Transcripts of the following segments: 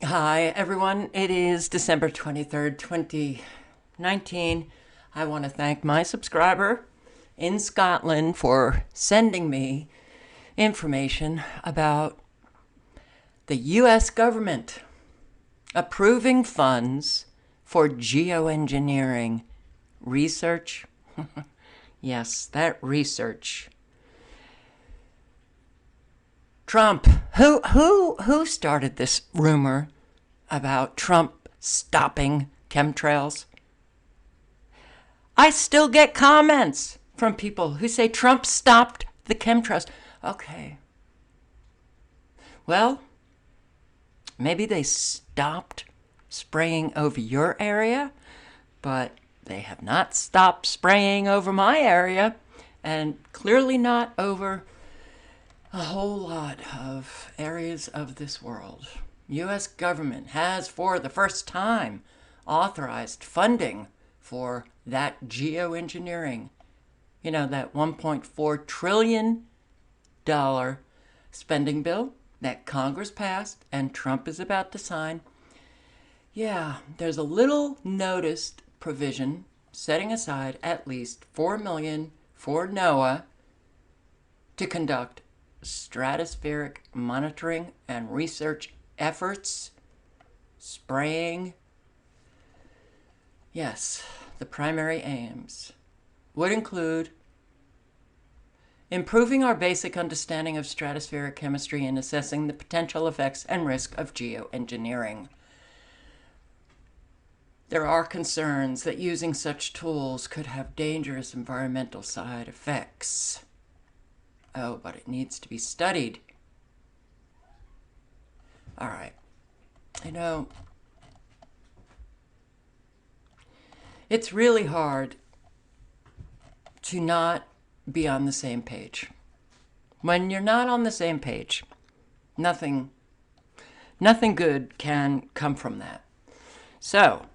Hi, everyone. It is December 23rd, 2019. I want to thank my subscriber in Scotland for sending me information about the U.S. government approving funds for geoengineering research. Yes, that research. Trump. Who started this rumor about Trump stopping chemtrails? I still get comments from people who say Trump stopped the chemtrails. Okay. Well, maybe they stopped spraying over your area, but they have not stopped spraying over my area, and clearly not over a whole lot of areas of this world. U.S. government has, for the first time, authorized funding for that geoengineering. You know, that $1.4 trillion spending bill that Congress passed and Trump is about to sign. Yeah, there's a little noticed provision setting aside at least $4 million for NOAA to conduct stratospheric monitoring and research efforts, spraying. Yes, the primary aims would include improving our basic understanding of stratospheric chemistry and assessing the potential effects and risk of geoengineering. There are concerns that using such tools could have dangerous environmental side effects. Oh, but it needs to be studied. All right. You know, it's really hard to not be on the same page. When you're not on the same page, nothing good can come from that. So,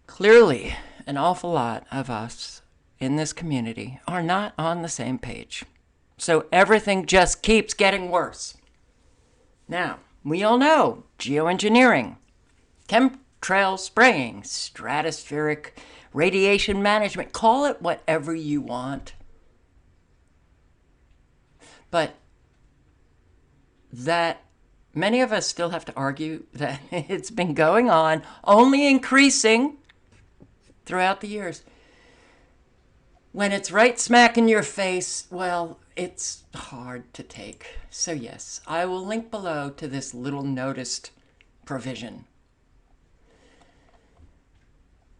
clearly, an awful lot of us in this community are not on the same page. So everything just keeps getting worse. Now, we all know geoengineering, chemtrail spraying, stratospheric radiation management, call it whatever you want. But that many of us still have to argue that it's been going on, only increasing throughout the years. When it's right smack in your face, well, it's hard to take. So yes, I will link below to this little noticed provision.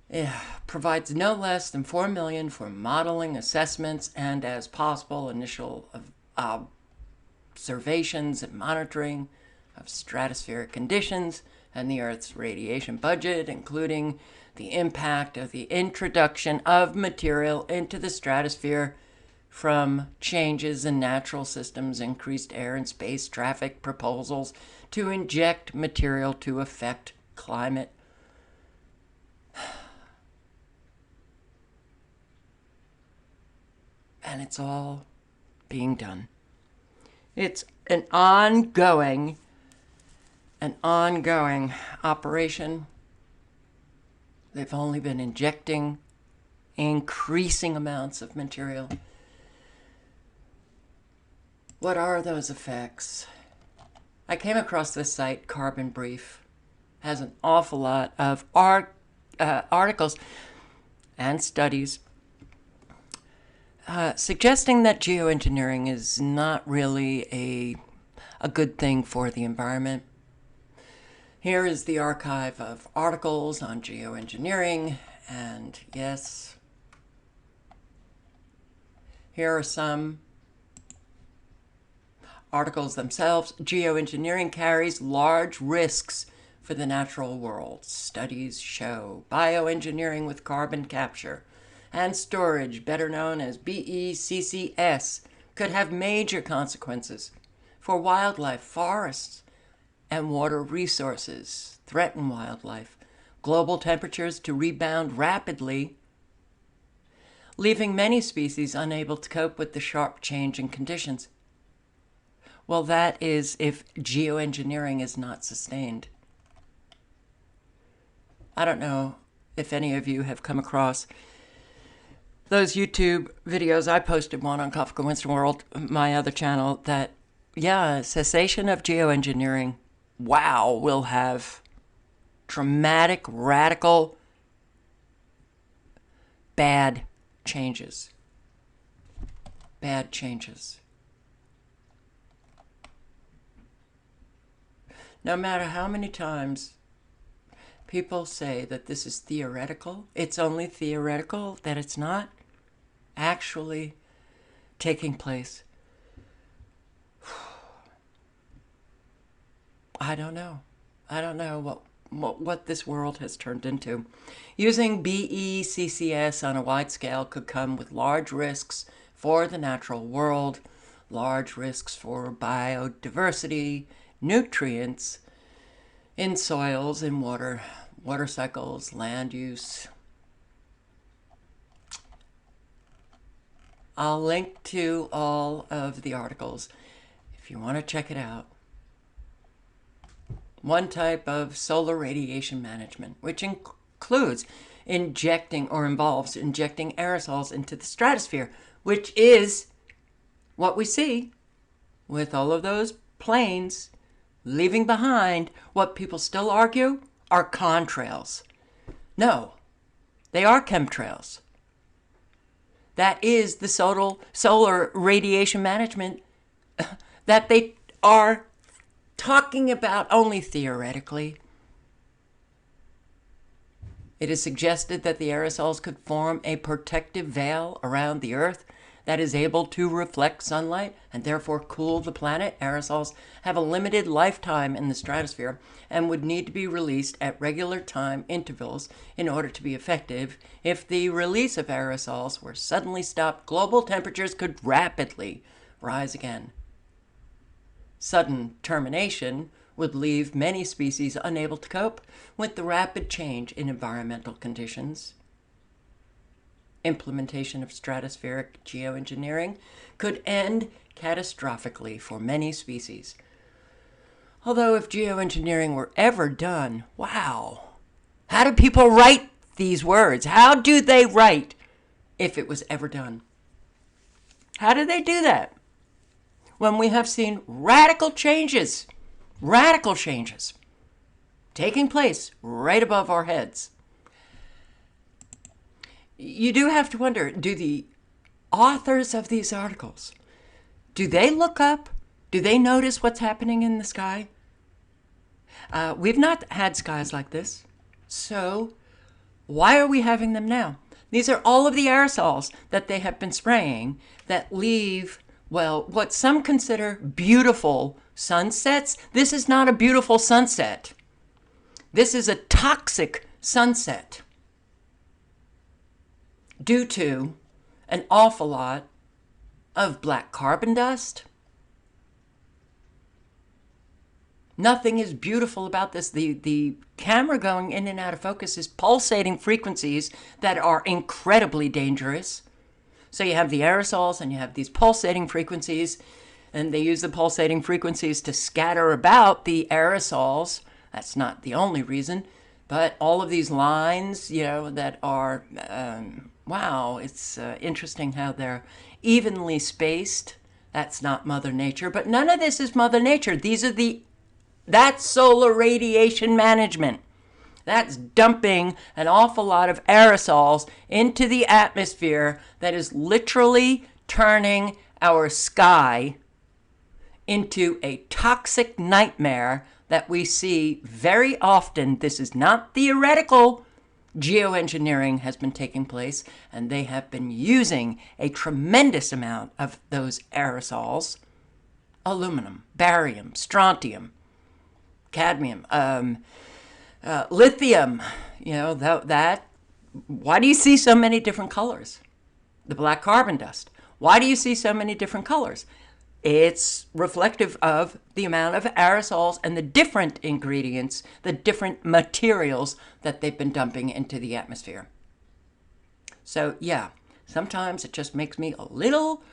It provides no less than $4 million for modeling, assessments, and as possible initial observations and monitoring of stratospheric conditions and the Earth's radiation budget, including the impact of the introduction of material into the stratosphere from changes in natural systems, increased air and space traffic, proposals to inject material to affect climate. And it's all being done. It's an ongoing operation. They've only been injecting increasing amounts of material. What are those effects? I came across this site, Carbon Brief. Has an awful lot of articles and studies suggesting that geoengineering is not really a good thing for the environment. Here is the archive of articles on geoengineering, and yes, here are some articles themselves. Geoengineering carries large risks for the natural world. Studies show bioengineering with carbon capture and storage, better known as BECCS, could have major consequences for wildlife, forests, and water resources, threaten wildlife, global temperatures to rebound rapidly, leaving many species unable to cope with the sharp change in conditions. Well, that is if geoengineering is not sustained. I don't know if any of you have come across those YouTube videos. I posted one on Kafka Winston World, my other channel, that, yeah, cessation of geoengineering, wow, will have dramatic, radical, bad changes. Bad changes. No matter how many times people say that this is theoretical, it's only theoretical, that it's not actually taking place. I don't know. I don't know what this world has turned into. Using BECCS on a wide scale could come with large risks for the natural world, large risks for biodiversity, nutrients in soils, in water cycles, land use. I'll link to all of the articles if you want to check it out. One type of solar radiation management, which includes injecting or involves injecting aerosols into the stratosphere, which is what we see with all of those planes leaving behind what people still argue are contrails. No, they are chemtrails. That is the solar radiation management that they are talking about only theoretically. It is suggested that the aerosols could form a protective veil around the Earth that is able to reflect sunlight and therefore cool the planet. Aerosols have a limited lifetime in the stratosphere and would need to be released at regular time intervals in order to be effective. If the release of aerosols were suddenly stopped, global temperatures could rapidly rise again. Sudden termination would leave many species unable to cope with the rapid change in environmental conditions. Implementation of stratospheric geoengineering could end catastrophically for many species. Although if geoengineering were ever done, wow, how do people write these words? How do they write if it was ever done? How do they do that? When we have seen radical changes taking place right above our heads. You do have to wonder, do the authors of these articles, do they look up? Do they notice what's happening in the sky? We've not had skies like this, so why are we having them now? These are all of the aerosols that they have been spraying that leave, well, what some consider beautiful sunsets. This is not a beautiful sunset. This is a toxic sunset due to an awful lot of black carbon dust. Nothing is beautiful about this. The camera going in and out of focus is pulsating frequencies that are incredibly dangerous. So you have the aerosols and you have these pulsating frequencies, and they use the pulsating frequencies to scatter about the aerosols. That's not the only reason, but all of these lines, that are, wow, it's interesting how they're evenly spaced. That's not Mother Nature, but none of this is Mother Nature. That's solar radiation management. That's dumping an awful lot of aerosols into the atmosphere that is literally turning our sky into a toxic nightmare that we see very often. This is not theoretical. Geoengineering has been taking place, and they have been using a tremendous amount of those aerosols. Aluminum, barium, strontium, cadmium, lithium, why do you see so many different colors? The black carbon dust. Why do you see so many different colors? It's reflective of the amount of aerosols and the different ingredients, the different materials that they've been dumping into the atmosphere. So yeah, sometimes it just makes me a little,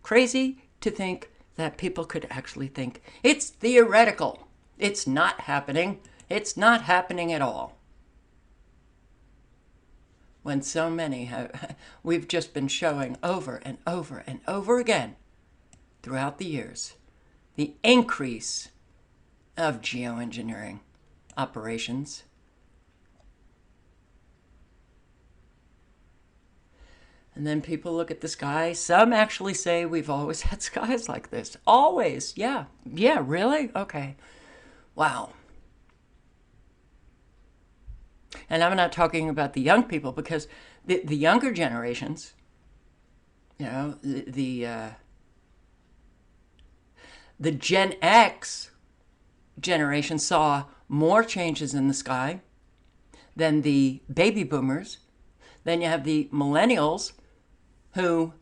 crazy to think that people could actually think it's theoretical. It's not happening. It's not happening at all. When so many have, we've just been showing over and over and over again throughout the years, the increase of geoengineering operations. And then people look at the sky. Some actually say we've always had skies like this. Always. Yeah. Yeah, really? Okay. Wow. And I'm not talking about the young people, because the younger generations, you know, the Gen X generation saw more changes in the sky than the baby boomers. Then you have the millennials who,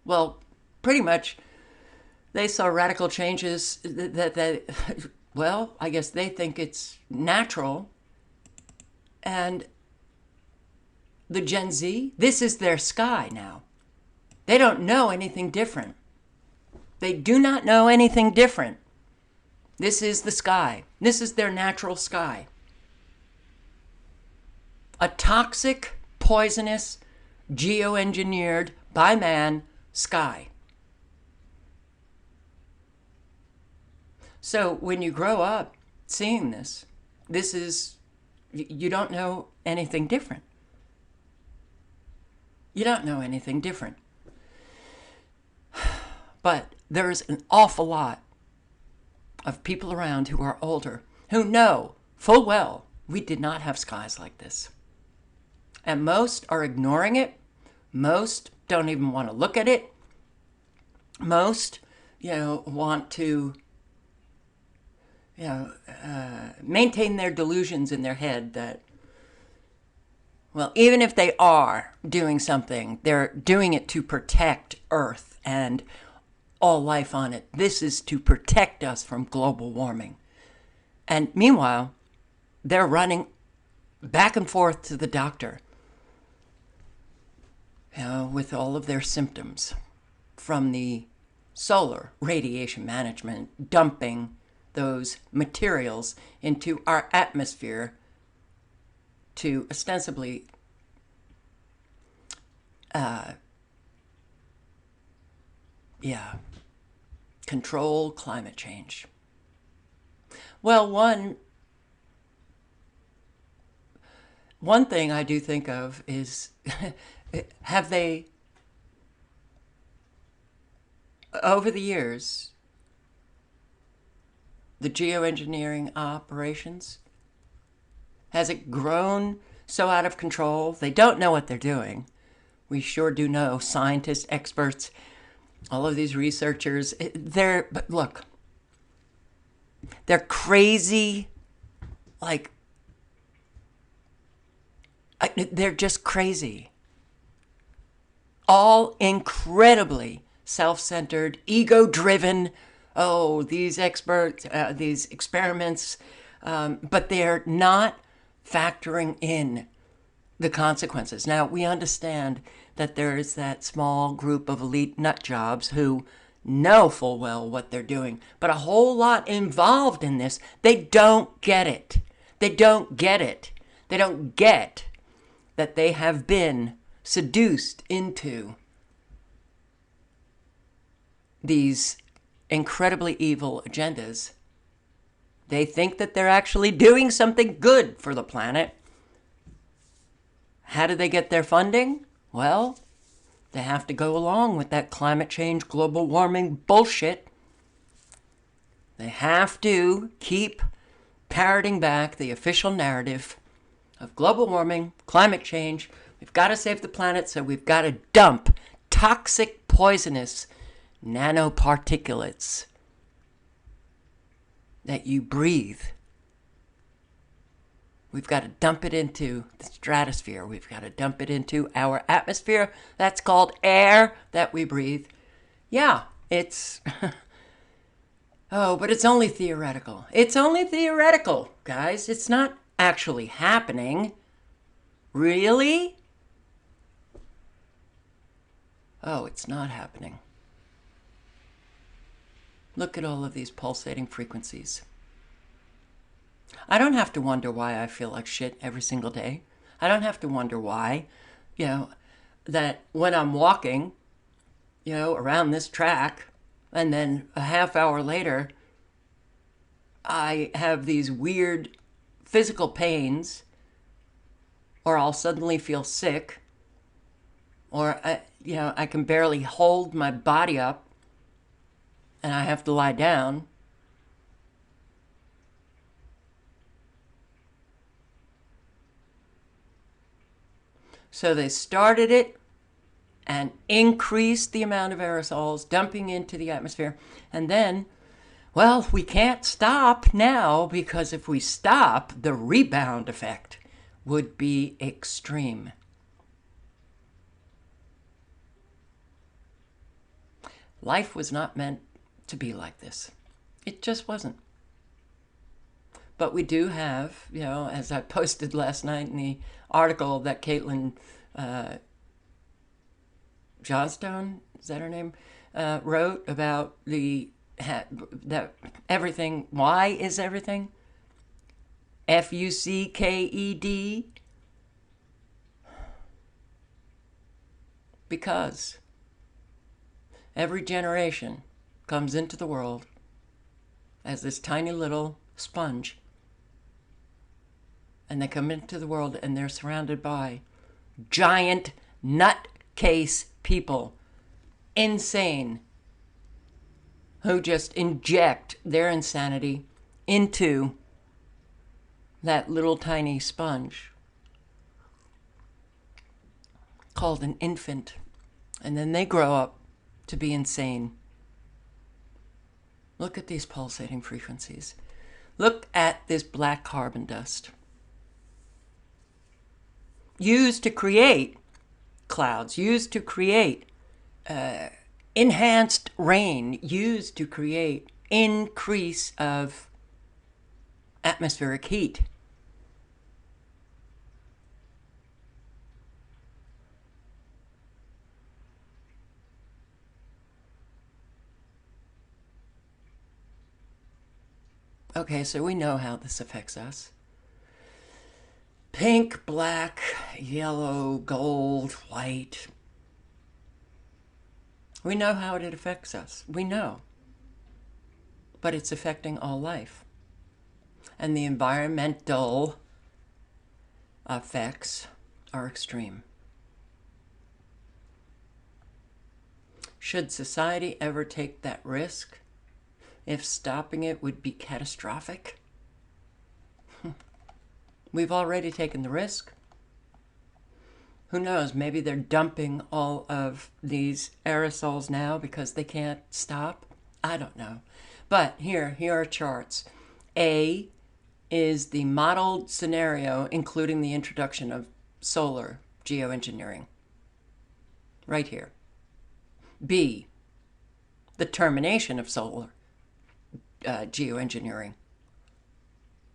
well, pretty much they saw radical changes that well, I guess they think it's natural. And the Gen Z, this is their sky now. They don't know anything different. They do not know anything different. This is the sky. This is their natural sky. A toxic, poisonous, geoengineered by man sky. So when you grow up seeing this, this is, you don't know anything different. You don't know anything different. But there's an awful lot of people around who are older who know full well we did not have skies like this. And most are ignoring it. Most don't even want to look at it. Most, want to, maintain their delusions in their head that, well, even if they are doing something, they're doing it to protect Earth and all life on it. This is to protect us from global warming. And meanwhile, they're running back and forth to the doctor, with all of their symptoms from the solar radiation management dumping those materials into our atmosphere to ostensibly control climate change. Well, one thing I do think of is have they, over the years, the geoengineering operations, has it grown so out of control? They don't know what they're doing. We sure do know, scientists, experts, all of these researchers, but look, they're crazy, they're just crazy. All incredibly self-centered, ego-driven. Oh, these experts, these experiments, but they're not factoring in the consequences. Now, we understand that there is that small group of elite nut jobs who know full well what they're doing, but a whole lot involved in this, they don't get it. They don't get it. They don't get that they have been seduced into these incredibly evil agendas. They think that they're actually doing something good for the planet. How do they get their funding? Well, they have to go along with that climate change, global warming bullshit. They have to keep parroting back the official narrative of global warming, climate change. We've got to save the planet, so we've got to dump toxic, poisonous nanoparticulates that you breathe. We've got to dump it into the stratosphere. We've got to dump it into our atmosphere. That's called air that we breathe. Yeah, it's... oh, but it's only theoretical. It's only theoretical, guys. It's not actually happening. Really? Oh, it's not happening. Look at all of these pulsating frequencies. I don't have to wonder why I feel like shit every single day. I don't have to wonder why, that when I'm walking, around this track, and then a half hour later, I have these weird physical pains, or I'll suddenly feel sick, or I can barely hold my body up and I have to lie down. So they started it and increased the amount of aerosols dumping into the atmosphere. And then, well, we can't stop now, because if we stop, the rebound effect would be extreme. Life was not meant to be like this. It just wasn't. But we do have, as I posted last night in the article that Caitlin Johnstone, is that her name, wrote about that everything. Why is everything? FUCKED. Because every generation comes into the world as this tiny little sponge, and they come into the world and they're surrounded by giant nutcase people, insane, who just inject their insanity into that little tiny sponge called an infant. And then they grow up to be insane. Look at these pulsating frequencies. Look at this black carbon dust, used to create clouds, used to create enhanced rain, used to create increase of atmospheric heat. Okay, so we know how this affects us. Pink, black, yellow, gold, white. We know how it affects us. We know. But it's affecting all life. And the environmental effects are extreme. Should society ever take that risk, if stopping it would be catastrophic? We've already taken the risk. Who knows, maybe they're dumping all of these aerosols now because they can't stop. I don't know. But here are charts. A is the modeled scenario, including the introduction of solar geoengineering. Right here. B, the termination of solar geoengineering.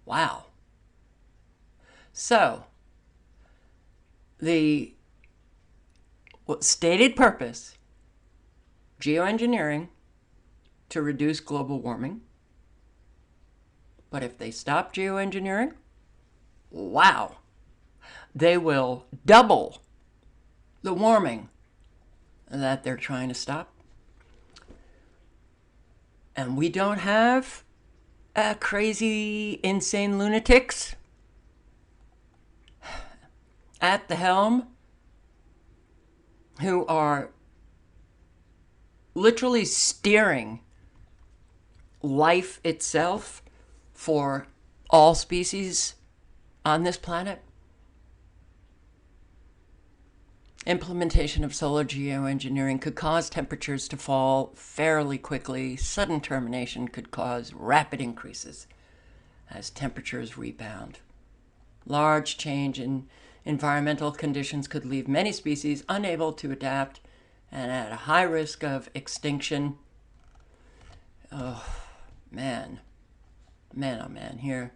Wow. So, the stated purpose, geoengineering, to reduce global warming. But if they stop geoengineering, wow, they will double the warming that they're trying to stop. And we don't have crazy, insane lunatics at the helm who are literally steering life itself for all species on this planet. Implementation of solar geoengineering could cause temperatures to fall fairly quickly. Sudden termination could cause rapid increases as temperatures rebound. Large change in environmental conditions could leave many species unable to adapt and at a high risk of extinction. Oh, man. Man, oh man, here.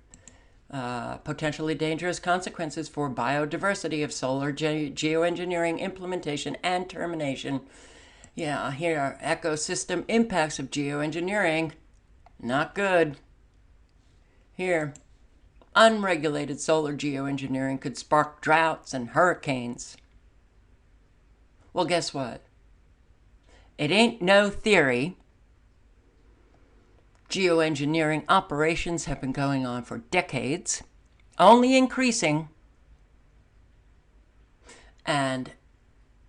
Potentially dangerous consequences for biodiversity of solar geoengineering implementation and termination. Yeah, here are ecosystem impacts of geoengineering. Not good. Here, unregulated solar geoengineering could spark droughts and hurricanes. Well, guess what? It ain't no theory. Geoengineering operations have been going on for decades, only increasing. And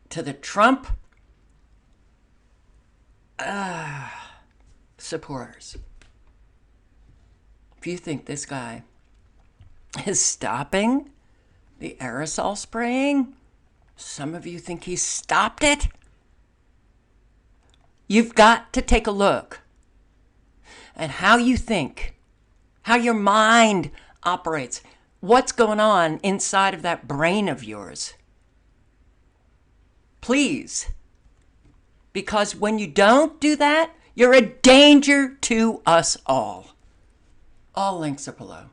to the Trump supporters, if you think this guy is stopping the aerosol spraying, some of you think he's stopped it, you've got to take a look at how you think, how your mind operates, what's going on inside of that brain of yours. Please. Because when you don't do that, you're a danger to us all. All links are below.